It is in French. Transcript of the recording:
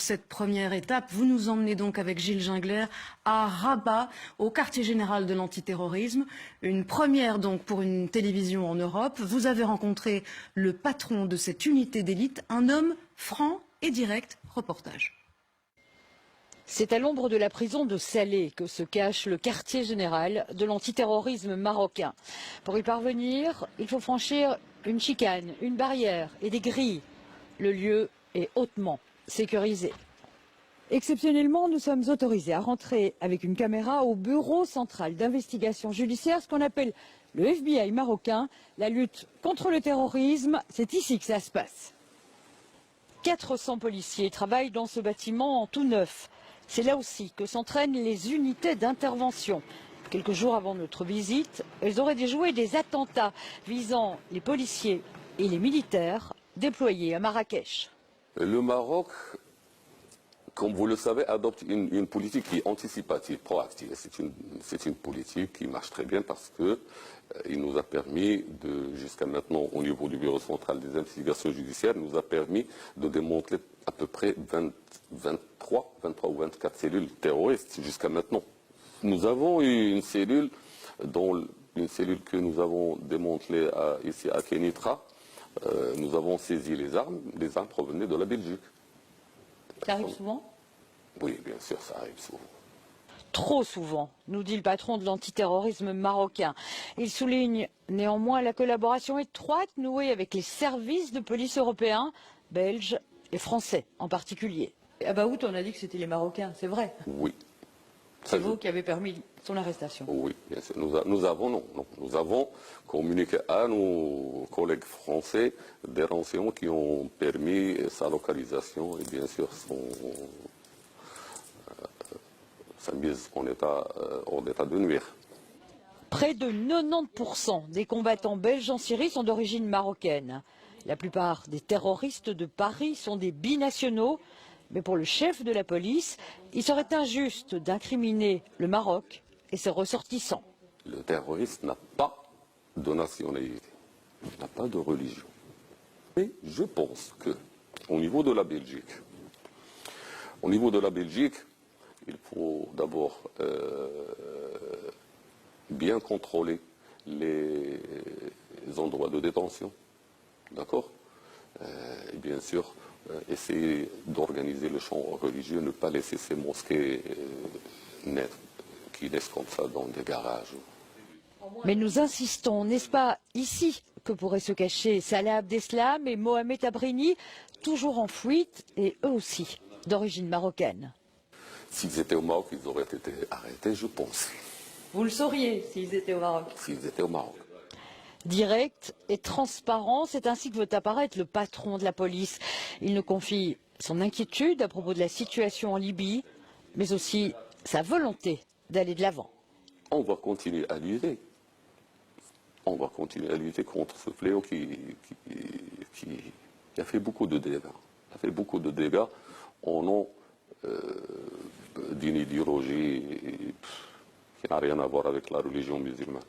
cette première étape. Vous nous emmenez donc avec Gilles Gingler à Rabat, au quartier général de l'antiterrorisme. Une première donc pour une télévision en Europe. Vous avez rencontré le patron de cette unité d'élite, un homme franc et direct. Reportage. C'est à l'ombre de la prison de Salé que se cache le quartier général de l'antiterrorisme marocain. Pour y parvenir, il faut franchir une chicane, une barrière et des grilles. Le lieu est hautement sécurisé. Exceptionnellement, nous sommes autorisés à rentrer avec une caméra au bureau central d'investigation judiciaire, ce qu'on appelle le FBI marocain. La lutte contre le terrorisme, c'est ici que ça se passe. 400 policiers travaillent dans ce bâtiment en tout neuf. C'est là aussi que s'entraînent les unités d'intervention. Quelques jours avant notre visite, elles auraient déjoué des attentats visant les policiers et les militaires déployés à Marrakech. Le Maroc, comme vous le savez, adopte une politique qui est anticipative, proactive. C'est une politique qui marche très bien parce qu'il nous a permis, jusqu'à maintenant, au niveau du Bureau central des investigations judiciaires, nous a permis de démanteler à peu près 23 ou 24 cellules terroristes jusqu'à maintenant. Nous avons eu une cellule que nous avons démantelée ici à Kenitra. Nous avons saisi les armes provenaient de la Belgique. Ça arrive souvent ? Oui, bien sûr, ça arrive souvent. Trop souvent, nous dit le patron de l'antiterrorisme marocain. Il souligne néanmoins la collaboration étroite nouée avec les services de police européens, belges et français en particulier. À Baout, on a dit que c'était les Marocains, c'est vrai? Oui. C'est vous qui avez permis son arrestation? Oui, bien sûr. Nous avons communiqué à nos collègues français des renseignements qui ont permis sa localisation et bien sûr sa mise hors d'état de nuire. Près de 90% des combattants belges en Syrie sont d'origine marocaine. La plupart des terroristes de Paris sont des binationaux. Mais pour le chef de la police, il serait injuste d'incriminer le Maroc et ses ressortissants. Le terroriste n'a pas de nationalité, n'a pas de religion. Mais je pense qu'au niveau de la Belgique, il faut d'abord bien contrôler les endroits de détention, d'accord? Et bien sûr, essayer d'organiser le champ religieux, ne pas laisser ces mosquées qui naissent comme ça dans des garages. Mais nous insistons, n'est-ce pas ici que pourraient se cacher Salah Abdeslam et Mohamed Abrini, toujours en fuite et eux aussi d'origine marocaine? S'ils étaient au Maroc, ils auraient été arrêtés, je pense. Vous le sauriez s'ils étaient au Maroc? S'ils étaient au Maroc. Direct et transparent, c'est ainsi que veut apparaître le patron de la police. Il nous confie son inquiétude à propos de la situation en Libye, mais aussi sa volonté d'aller de l'avant. On va continuer à lutter. On va continuer à lutter contre ce fléau qui a fait beaucoup de dégâts. A fait beaucoup de dégâts au nom d'une idéologie qui n'a rien à voir avec la religion musulmane.